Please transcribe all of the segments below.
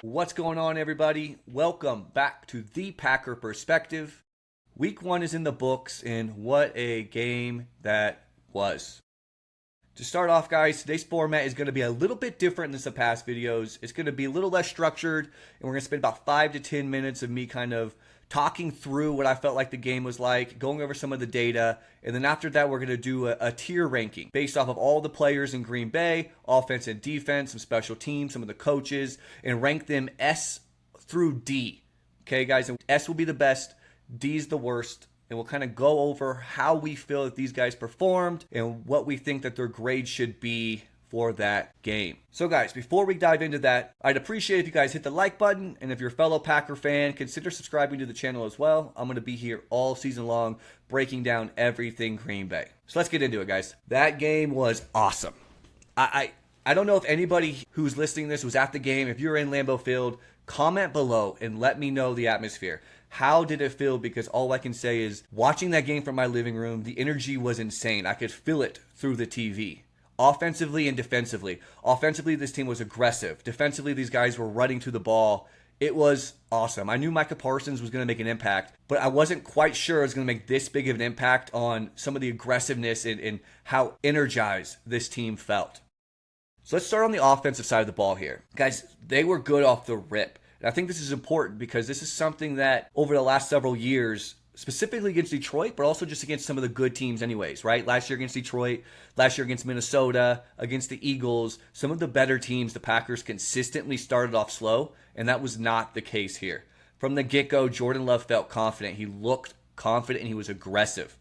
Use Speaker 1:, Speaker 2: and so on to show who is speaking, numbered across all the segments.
Speaker 1: What's going on, everybody? Welcome back to the Packer Perspective. Week 1 is in the books, and what a game that was. To start off, guys, today's format is going to be a little bit different than some past videos. It's going to be a little less structured, and we're going to spend about 5 to 10 minutes of me kind of talking through what I felt like the game was like, going over some of the data, and then after that, we're going to do a tier ranking based off of all the players in Green Bay, offense and defense, some special teams, some of the coaches, and rank them S through D. Okay, guys, and S will be the best, D is the worst. And we'll kind of go over how we feel that these guys performed and what we think that their grade should be for that game. So guys, before we dive into that, I'd appreciate if you guys hit the like button. And if you're a fellow Packer fan, consider subscribing to the channel as well. I'm going to be here all season long breaking down everything Green Bay. So let's get into it, guys. That game was awesome. I don't know if anybody who's listening to this was at the game. If you're in Lambeau Field, comment below and let me know the atmosphere. How did it feel? Because all I can say is watching that game from my living room, the energy was insane. I could feel it through the TV. Offensively and defensively. Offensively, this team was aggressive. Defensively, these guys were running to the ball. It was awesome. I knew Micah Parsons was going to make an impact, but I wasn't quite sure it was going to make this big of an impact on some of the aggressiveness and how energized this team felt. So let's start on the offensive side of the ball here. Guys, they were good off the rip. And I think this is important because this is something that over the last several years, specifically against Detroit, but also just against some of the good teams anyways, right? Last year against Detroit, last year against Minnesota, against the Eagles, some of the better teams, the Packers consistently started off slow, and that was not the case here. From the get-go, Jordan Love felt confident. He looked confident, and he was aggressive.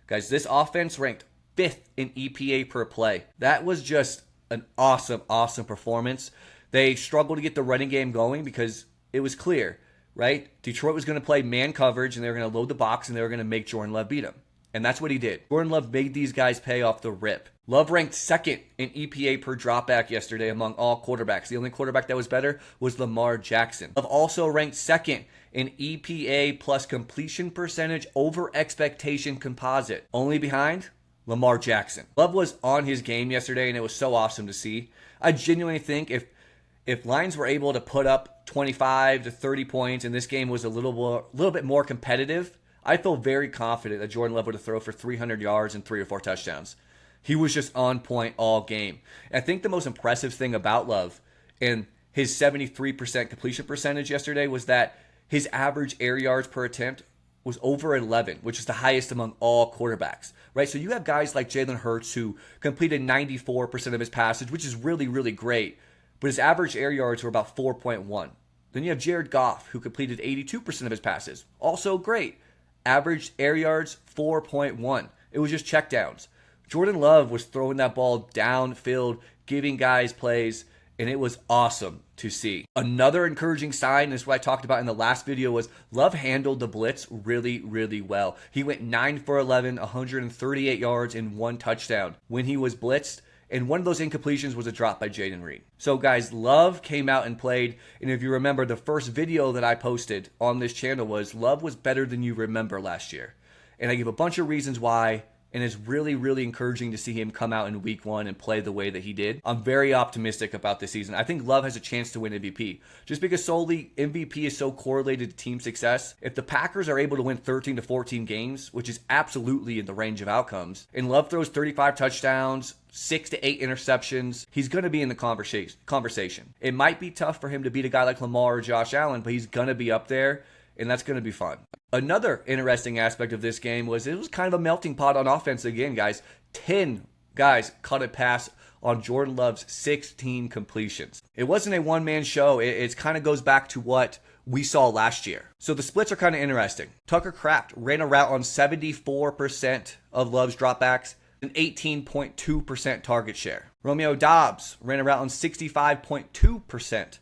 Speaker 1: Guys, this offense ranked 5th in EPA per play. That was just an awesome, awesome performance. They struggled to get the running game going because it was clear, right? Detroit was going to play man coverage, and they were going to load the box, and they were going to make Jordan Love beat him. And that's what he did. Jordan Love made these guys pay off the rip. Love ranked 2nd in EPA per dropback yesterday among all quarterbacks. The only quarterback that was better was Lamar Jackson. Love also ranked 2nd in EPA plus completion percentage over expectation composite. Only behind Lamar Jackson. Love was on his game yesterday, and it was so awesome to see. I genuinely think if Lions were able to put up 25 to 30 points and this game was a little bit more competitive, I feel very confident that Jordan Love would have thrown for 300 yards and 3 or 4 touchdowns. He was just on point all game. And I think the most impressive thing about Love and his 73% completion percentage yesterday was that his average air yards per attempt was over 11, which is the highest among all quarterbacks, right? So you have guys like Jalen Hurts who completed 94% of his passes, which is really, really great. But his average air yards were about 4.1. Then you have Jared Goff, who completed 82% of his passes. Also great. Average air yards, 4.1. It was just checkdowns. Jordan Love was throwing that ball downfield, giving guys plays, and it was awesome to see. Another encouraging sign, and this is what I talked about in the last video, was Love handled the blitz really, really well. He went 9 for 11, 138 yards, and 1 touchdown when he was blitzed. And one of those incompletions was a drop by Jaden Reed. So guys, Love came out and played. And if you remember, the first video that I posted on this channel was Love was better than you remember last year. And I give a bunch of reasons why. And it's really, really encouraging to see him come out in week 1 and play the way that he did. I'm very optimistic about this season. I think Love has a chance to win MVP. Just because solely MVP is so correlated to team success. If the Packers are able to win 13 to 14 games, which is absolutely in the range of outcomes, and Love throws 35 touchdowns, 6 to 8 interceptions, he's going to be in the conversation. It might be tough for him to beat a guy like Lamar or Josh Allen, but he's going to be up there. And that's going to be fun. Another interesting aspect of this game was it was kind of a melting pot on offense again, guys. 10 guys caught a pass on Jordan Love's 16 completions. It wasn't a one-man show. It kind of goes back to what we saw last year. So the splits are kind of interesting. Tucker Kraft ran a route on 74% of Love's dropbacks, an 18.2% target share. Romeo Doubs ran a route on 65.2%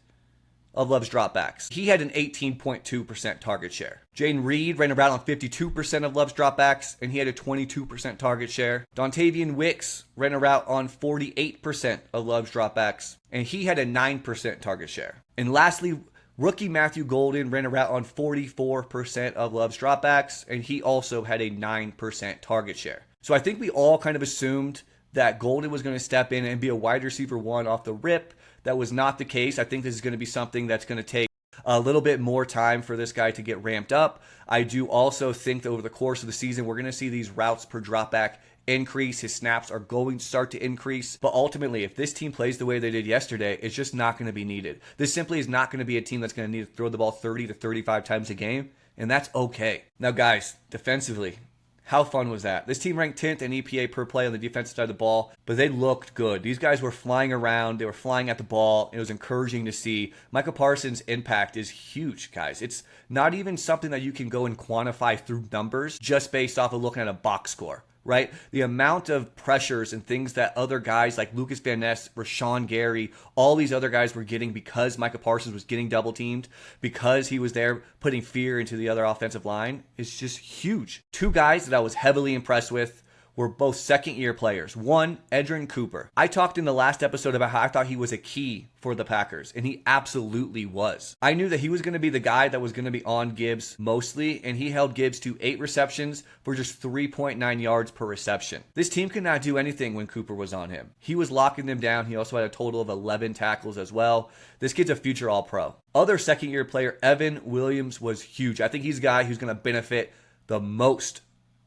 Speaker 1: of Love's dropbacks. He had an 18.2% target share. Jaden Reed ran a route on 52% of Love's dropbacks, and he had a 22% target share. Dontavian Wicks ran a route on 48% of Love's dropbacks, and he had a 9% target share. And lastly, rookie Matthew Golden ran a route on 44% of Love's dropbacks, and he also had a 9% target share. So I think we all kind of assumed that Golden was going to step in and be a wide receiver one off the rip. That was not the case. I think this is going to be something that's going to take a little bit more time for this guy to get ramped up. I do also think that over the course of the season, we're going to see these routes per dropback increase. His snaps are going to start to increase. But ultimately, if this team plays the way they did yesterday, it's just not going to be needed. This simply is not going to be a team that's going to need to throw the ball 30 to 35 times a game, and that's okay. Now, guys, defensively, how fun was that? This team ranked 10th in EPA per play on the defensive side of the ball, but they looked good. These guys were flying around. They were flying at the ball. It was encouraging to see. Micah Parsons' impact is huge, guys. It's not even something that you can go and quantify through numbers just based off of looking at a box score. Right? The amount of pressures and things that other guys like Lucas Van Ness, Rashawn Gary, all these other guys were getting because Micah Parsons was getting double teamed, because he was there putting fear into the other offensive line is just huge. Two guys that I was heavily impressed with were both second-year players. One, Edgerrin Cooper. I talked in the last episode about how I thought he was a key for the Packers, and he absolutely was. I knew that he was going to be the guy that was going to be on Gibbs mostly, and he held Gibbs to 8 receptions for just 3.9 yards per reception. This team could not do anything when Cooper was on him. He was locking them down. He also had a total of 11 tackles as well. This kid's a future All-Pro. Other second-year player, Evan Williams, was huge. I think he's a guy who's going to benefit the most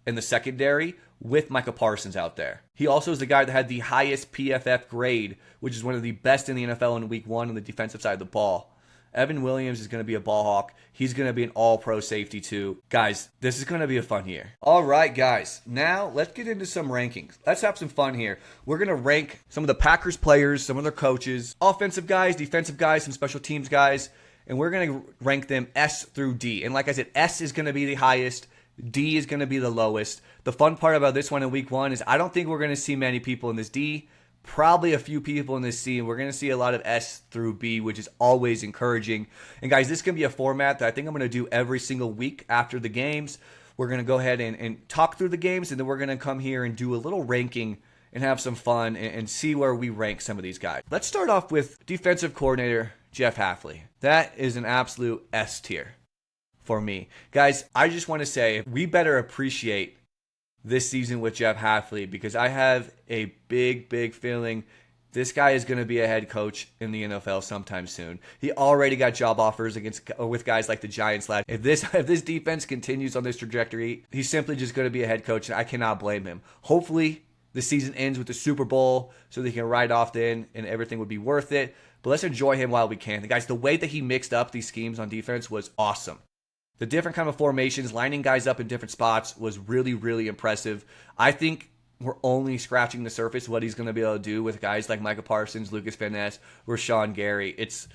Speaker 1: in the secondary with Micah Parsons out there. He also is the guy that had the highest PFF grade, which is one of the best in the NFL in week 1 on the defensive side of the ball. Evan Williams is going to be a ball hawk. He's going to be an all-pro safety too. Guys, this is going to be a fun year. All right, guys. Now, let's get into some rankings. Let's have some fun here. We're going to rank some of the Packers players, some of their coaches, offensive guys, defensive guys, some special teams guys, and we're going to rank them S through D. And like I said, S is going to be the highest. D is going to be the lowest. The fun part about this one in week 1 is I don't think we're going to see many people in this D. Probably a few people in this C, and we're going to see a lot of S through B, which is always encouraging. And guys, this can be a format that I think I'm going to do every single week after the games. We're going to go ahead and talk through the games, and then we're going to come here and do a little ranking and have some fun and see where we rank some of these guys. Let's start off with defensive coordinator Jeff Hafley. That is an absolute S tier for me. Guys, I just want to say we better appreciate this season with Jeff Hafley because I have a big feeling this guy is going to be a head coach in the NFL sometime soon. He already got job offers with guys like the Giants last. If this defense continues on this trajectory, he's simply just going to be a head coach, and I cannot blame him. Hopefully, the season ends with the Super Bowl so they can ride off then and everything would be worth it. But let's enjoy him while we can. Guys, the way that he mixed up these schemes on defense was awesome. The different kind of formations, lining guys up in different spots was really impressive. I think we're only scratching the surface of what he's going to be able to do with guys like Micah Parsons, Lucas Van Ness, Rashawn Gary. It's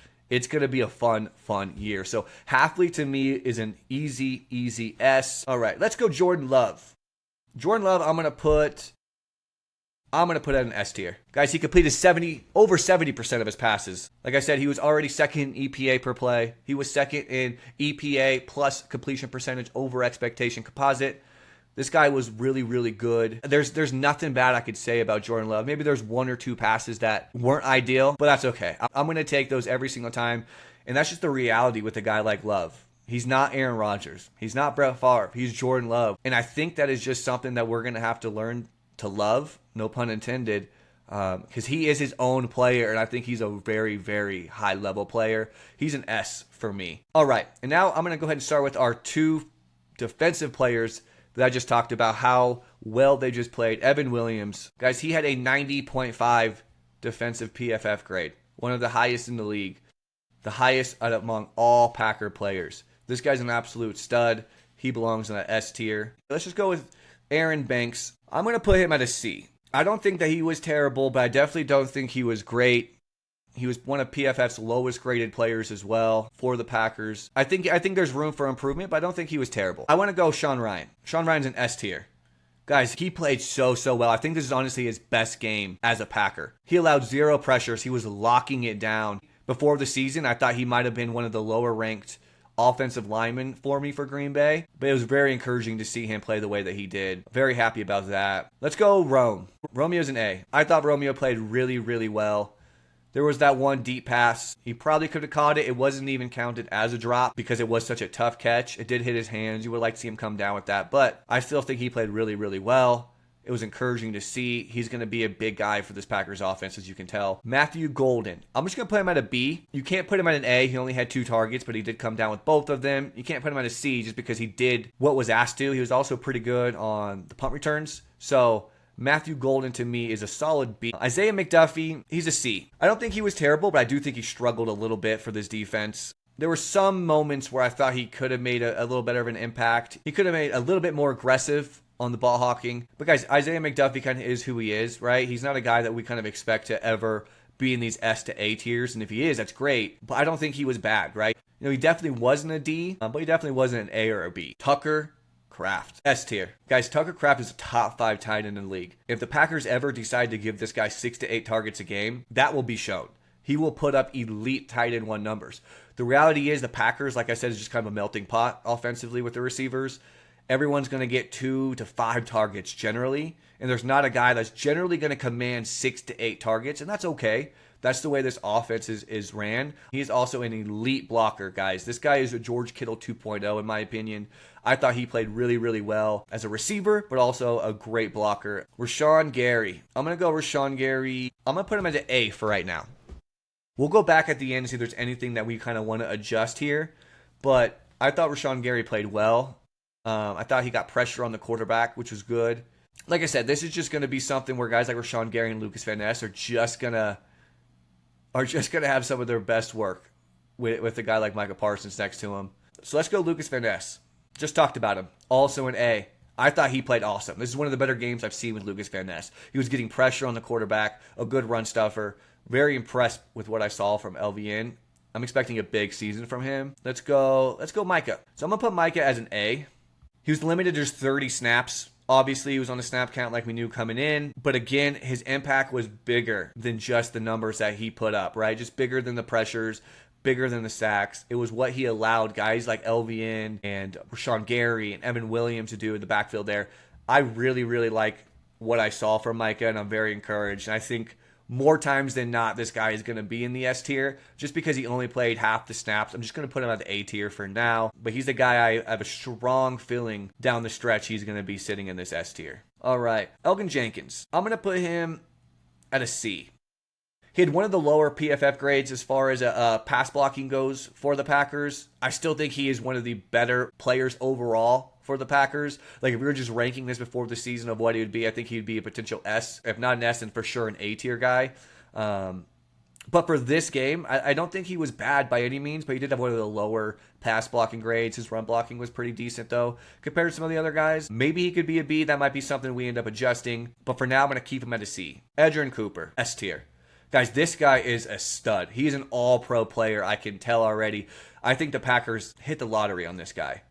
Speaker 1: going to be a fun year. So Hafley to me is an easy S. All right, let's go Jordan Love. Jordan Love, I'm going to put at an S tier. Guys, he completed over 70% of his passes. Like I said, he was already second in EPA per play. He was second in EPA plus completion percentage over expectation composite. This guy was really good. There's nothing bad I could say about Jordan Love. Maybe there's 1 or 2 passes that weren't ideal, but that's okay. I'm going to take those every single time, and that's just the reality with a guy like Love. He's not Aaron Rodgers. He's not Brett Favre. He's Jordan Love. And I think that is just something that we're going to have to learn to love, no pun intended, because he is his own player, and I think he's a very high-level player. He's an S for me. All right, and now I'm going to go ahead and start with our 2 defensive players that I just talked about, how well they just played. Evan Williams. Guys, he had a 90.5 defensive PFF grade, one of the highest in the league, the highest among all Packer players. This guy's an absolute stud. He belongs in that S tier. Let's just go with Aaron Banks. I'm going to put him at a C. I don't think that he was terrible, but I definitely don't think he was great. He was one of PFF's lowest graded players as well for the Packers. I think there's room for improvement, but I don't think he was terrible. I want to go Sean Ryan. Sean Ryan's an S tier. Guys, he played so well. I think this is honestly his best game as a Packer. He allowed 0 pressures. He was locking it down. Before the season, I thought he might have been one of the lower ranked offensive lineman for me for Green Bay, but it was very encouraging to see him play the way that he did. Very happy about that. Let's go Rome. Romeo's an A. I thought Romeo played really well. There was that one deep pass. He probably could have caught it. It wasn't even counted as a drop because it was such a tough catch. It did hit his hands. You would like to see him come down with that, but I still think he played really well. It was encouraging to see. He's going to be a big guy for this Packers offense, as you can tell. Matthew Golden. I'm just going to put him at a B. You can't put him at an A. He only had 2 targets, but he did come down with both of them. You can't put him at a C just because he did what was asked to. He was also pretty good on the punt returns. So Matthew Golden to me is a solid B. Isaiah McDuffie, he's a C. I don't think he was terrible, but I do think he struggled a little bit for this defense. There were some moments where I thought he could have made a little better of an impact. He could have made a little bit more aggressive on the ball hawking. But guys, Isaiah McDuffie kind of is who he is, right? He's not a guy that we kind of expect to ever be in these S to A tiers. And if he is, that's great. But I don't think he was bad, right? He definitely wasn't a D, but he definitely wasn't an A or a B. Tucker Kraft, S tier. Guys, Tucker Kraft is a top 5 tight end in the league. If the Packers ever decide to give this guy 6 to 8 targets a game, that will be shown. He will put up elite tight end 1 numbers. The reality is the Packers, like I said, is just kind of a melting pot offensively with the receivers. Everyone's going to get 2 to 5 targets generally, and there's not a guy that's generally going to command 6 to 8 targets, and that's okay. That's the way this offense is ran. He is also an elite blocker, guys. This guy is a George Kittle 2.0, in my opinion. I thought he played really, really well as a receiver, but also a great blocker. Rashawn Gary. I'm going to go Rashawn Gary. I'm going to put him at an A for right now. We'll go back at the end and see if there's anything that we kind of want to adjust here, but I thought Rashawn Gary played well. I thought he got pressure on the quarterback, which was good. Like I said, this is just going to be something where guys like Rashawn Gary and Lucas Van Ness are just gonna have some of their best work with a guy like Micah Parsons next to him. So let's go Lucas Van Ness. Just talked about him. Also an A. I thought he played awesome. This is one of the better games I've seen with Lucas Van Ness. He was getting pressure on the quarterback, a good run stuffer. Very impressed with what I saw from LVN. I'm expecting a big season from him. Let's go Micah. So I'm going to put Micah as an A. He was limited to just 30 snaps. Obviously, he was on the snap count like we knew coming in. But again, his impact was bigger than just the numbers that he put up, right? Just bigger than the pressures, bigger than the sacks. It was what he allowed guys like LVN and Rashawn Gary and Evan Williams to do in the backfield there. I really, really like what I saw from Micah, and I'm very encouraged. And I think more times than not, this guy is going to be in the S tier just because he only played half the snaps. I'm just going to put him at the A tier for now. But he's the guy I have a strong feeling down the stretch he's going to be sitting in this S tier. All right, Elgin Jenkins. I'm going to put him at a C. He had one of the lower PFF grades as far as pass blocking goes for the Packers. I still think he is one of the better players overall for the Packers. Like, if we were just ranking this before the season of what he would be, I think he'd be a potential S. If not an S, then for sure an A tier guy. But for this game, I don't think he was bad by any means, but he did have one of the lower pass blocking grades. His run blocking was pretty decent, though, compared to some of the other guys. Maybe he could be a B. That might be something we end up adjusting. But for now, I'm going to keep him at a C. Edgerrin Cooper, S tier. Guys, this guy is a stud. He's an all-pro player, I can tell already. I think the Packers hit the lottery on this guy.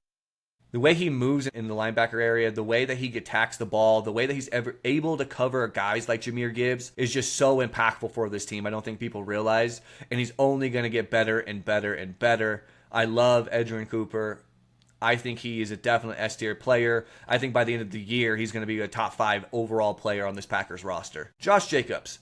Speaker 1: The way he moves in the linebacker area, the way that he attacks the ball, the way that he's able to cover guys like Jahmyr Gibbs is just so impactful for this team. I don't think people realize. And he's only going to get better and better and better. I love Edgerrin Cooper. I think he is a definite S-tier player. I think by the end of the year, he's going to be a top 5 overall player on this Packers roster. Josh Jacobs.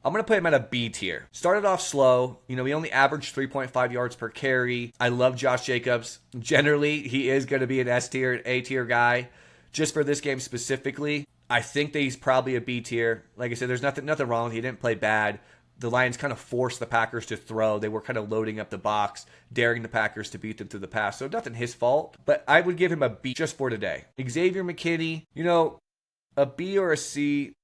Speaker 1: I'm going to put him at a B tier. Started off slow. He only averaged 3.5 yards per carry. I love Josh Jacobs. Generally, he is going to be an S tier, an A tier guy. Just for this game specifically, I think that he's probably a B tier. Like I said, there's nothing wrong. He didn't play bad. The Lions kind of forced the Packers to throw. They were kind of loading up the box, daring the Packers to beat them through the pass. So nothing his fault. But I would give him a B just for today. Xavier McKinney, a B or a C.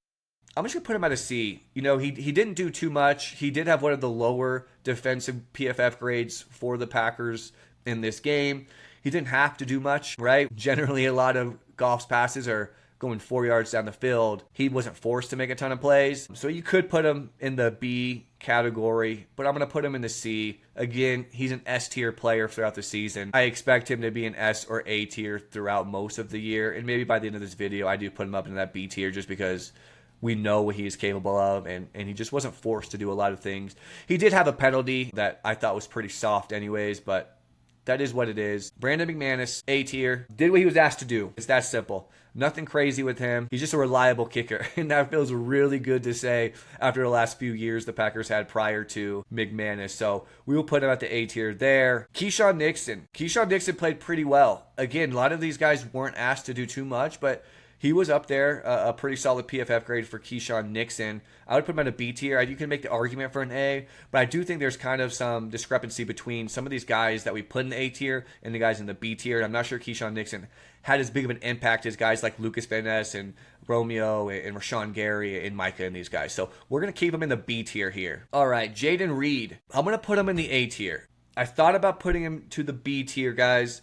Speaker 1: I'm just going to put him at a C. He didn't do too much. He did have one of the lower defensive PFF grades for the Packers in this game. He didn't have to do much, right? Generally, a lot of Goff's passes are going 4 yards down the field. He wasn't forced to make a ton of plays. So you could put him in the B category, but I'm going to put him in the C. Again, he's an S-tier player throughout the season. I expect him to be an S or A tier throughout most of the year. And maybe by the end of this video, I do put him up in that B tier just because we know what he is capable of, and he just wasn't forced to do a lot of things. He did have a penalty that I thought was pretty soft anyways, but that is what it is. Brandon McManus, A tier, did what he was asked to do. It's that simple. Nothing crazy with him. He's just a reliable kicker, and that feels really good to say after the last few years the Packers had prior to McManus. So we will put him at the A tier there. Keyshawn Nixon. Keyshawn Nixon played pretty well. Again, a lot of these guys weren't asked to do too much, but He was up there, a pretty solid PFF grade for Keyshawn Nixon. I would put him at a B tier. You can make the argument for an A, but I do think there's kind of some discrepancy between some of these guys that we put in the A tier and the guys in the B tier. And I'm not sure Keyshawn Nixon had as big of an impact as guys like Lucas Van Ness and Romeo and Rashawn Gary and Micah and these guys. So we're going to keep him in the B tier here. All right, Jaden Reed. I'm going to put him in the A tier. I thought about putting him to the B tier, guys,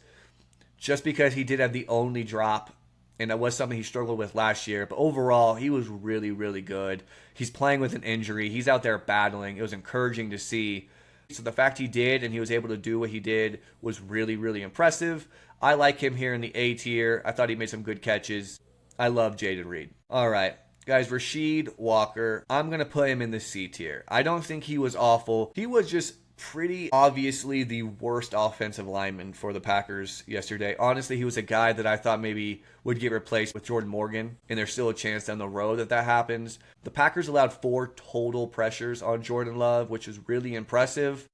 Speaker 1: just because he did have the only drop, and that was something he struggled with last year. But overall, he was really, really good. He's playing with an injury. He's out there battling. It was encouraging to see. So the fact he did and he was able to do what he did was really, really impressive. I like him here in the A tier. I thought he made some good catches. I love Jaden Reed. All right, guys, Rasheed Walker. I'm going to put him in the C tier. I don't think he was awful. He was just pretty obviously the worst offensive lineman for the Packers yesterday. Honestly, he was a guy that I thought maybe would get replaced with Jordan Morgan, and there's still a chance down the road that happens. The Packers allowed 4 total pressures on Jordan Love, which was really impressive,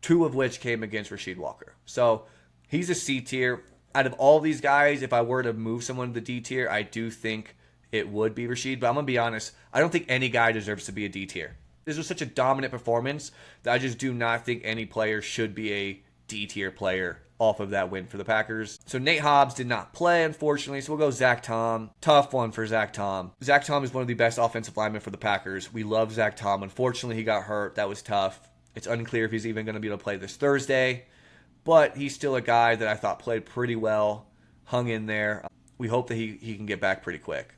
Speaker 1: 2 of which came against Rasheed Walker. So he's a C tier. Out of all these guys, if I were to move someone to the D tier, I do think it would be Rasheed. But I'm going to be honest, I don't think any guy deserves to be a D tier. This was such a dominant performance that I just do not think any player should be a D-tier player off of that win for the Packers. So Nate Hobbs did not play, unfortunately, so we'll go Zach Tom. Tough one for Zach Tom. Zach Tom is one of the best offensive linemen for the Packers. We love Zach Tom. Unfortunately, he got hurt. That was tough. It's unclear if he's even going to be able to play this Thursday, but he's still a guy that I thought played pretty well, hung in there. We hope that he can get back pretty quick.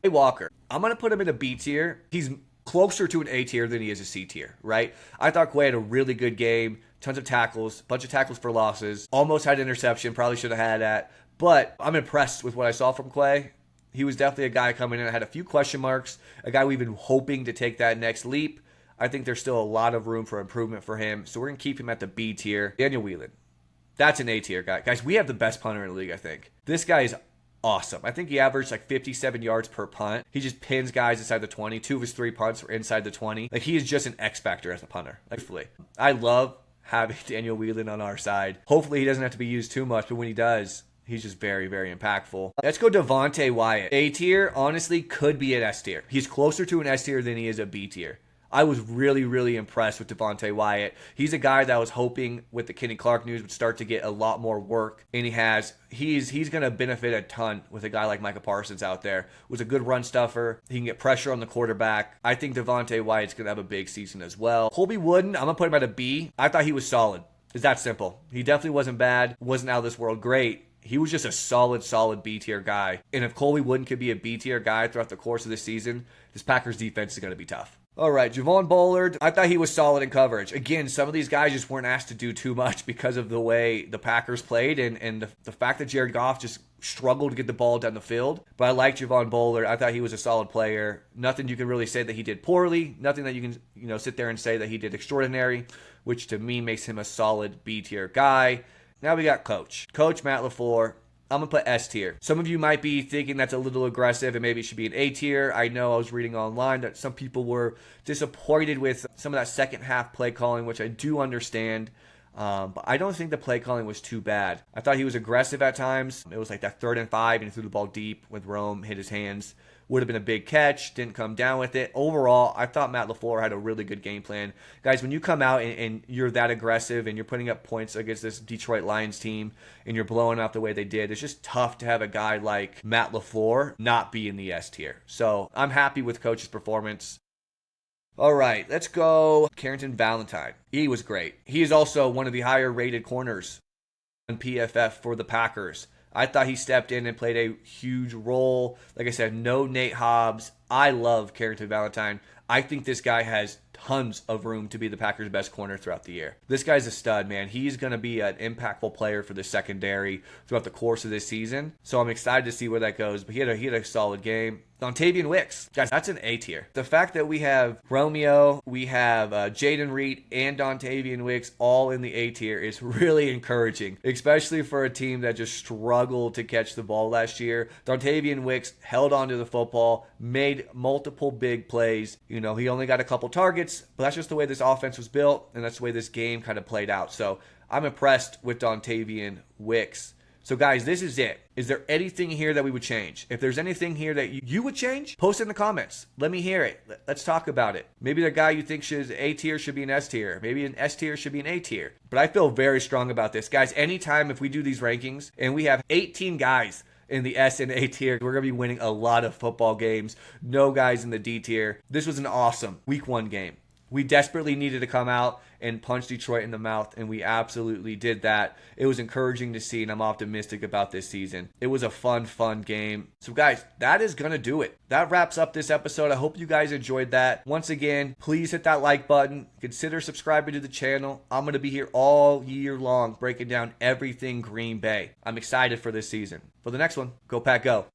Speaker 1: Quay Walker. I'm going to put him in a B tier. He's closer to an A tier than he is a C tier, right? I thought Quay had a really good game, tons of tackles, bunch of tackles for losses, almost had an interception, probably should have had that, but I'm impressed with what I saw from Quay. He was definitely a guy coming in that had a few question marks, a guy we've been hoping to take that next leap. I think there's still a lot of room for improvement for him, so we're going to keep him at the B tier. Daniel Whelan. That's an A tier guy. Guys, we have the best punter in the league, I think. This guy is awesome. I think he averaged like 57 yards per punt. He just pins guys inside the 20. 2 of his 3 punts were inside the 20. Like, he is just an X factor as a punter. Hopefully. I love having Daniel Whelan on our side. Hopefully he doesn't have to be used too much, but when he does, he's just very, very impactful. Let's go Devontae Wyatt. A tier, honestly, could be an S tier. He's closer to an S tier than he is a B tier. I was really, really impressed with Devontae Wyatt. He's a guy that I was hoping with the Kenny Clark news would start to get a lot more work, and he has. He's going to benefit a ton with a guy like Micah Parsons out there. Was a good run stuffer. He can get pressure on the quarterback. I think Devontae Wyatt's going to have a big season as well. Colby Wooden, I'm going to put him at a B. I thought he was solid. It's that simple. He definitely wasn't bad. Wasn't out of this world great. He was just a solid B-tier guy. And if Colby Wooden could be a B-tier guy throughout the course of this season, this Packers defense is going to be tough. All right, Javon Bullard, I thought he was solid in coverage. Again, some of these guys just weren't asked to do too much because of the way the Packers played and the fact that Jared Goff just struggled to get the ball down the field. But I like Javon Bullard. I thought he was a solid player. Nothing you can really say that he did poorly. Nothing that you can sit there and say that he did extraordinary, which to me makes him a solid B-tier guy. Now we got Coach Matt LaFleur. I'm going to put S tier. Some of you might be thinking that's a little aggressive and maybe it should be an A tier. I know I was reading online that some people were disappointed with some of that second half play calling, which I do understand. But I don't think the play calling was too bad. I thought he was aggressive at times. It was like that 3rd and 5 and he threw the ball deep with Rome, hit his hands. Would have been a big catch, didn't come down with it. Overall, I thought Matt LaFleur had a really good game plan. Guys, when you come out and you're that aggressive and you're putting up points against this Detroit Lions team and you're blowing up the way they did, it's just tough to have a guy like Matt LaFleur not be in the S tier. So I'm happy with Coach's performance. All right, let's go Carrington Valentine. He was great. He is also one of the higher rated corners on PFF for the Packers. I thought he stepped in and played a huge role. Like I said, no Nate Hobbs. I love Carrington Valentine. I think this guy has tons of room to be the Packers' best corner throughout the year. This guy's a stud, man. He's going to be an impactful player for the secondary throughout the course of this season. So I'm excited to see where that goes. But he had a solid game. Dontavian Wicks. Guys, that's an A tier. The fact that we have Romeo, we have Jaden Reed, and Dontavian Wicks all in the A tier is really encouraging, especially for a team that just struggled to catch the ball last year. Dontavian Wicks held onto the football, made multiple big plays. He only got a couple targets, but that's just the way this offense was built, and that's the way this game kind of played out. So I'm impressed with Dontavian Wicks. So guys, this is it. Is there anything here that we would change? If there's anything here that you would change, post it in the comments. Let me hear it. Let's talk about it. Maybe the guy you think should A tier should be an S tier. Maybe an S tier should be an A tier. But I feel very strong about this. Guys, anytime if we do these rankings and we have 18 guys in the S and A tier, we're going to be winning a lot of football games. No guys in the D tier. This was an awesome week 1 game. We desperately needed to come out and punch Detroit in the mouth, and we absolutely did that. It was encouraging to see, and I'm optimistic about this season. It was a fun game. So guys, that is going to do it. That wraps up this episode. I hope you guys enjoyed that. Once again, please hit that like button. Consider subscribing to the channel. I'm going to be here all year long breaking down everything Green Bay. I'm excited for this season. For the next one, go Pack Go.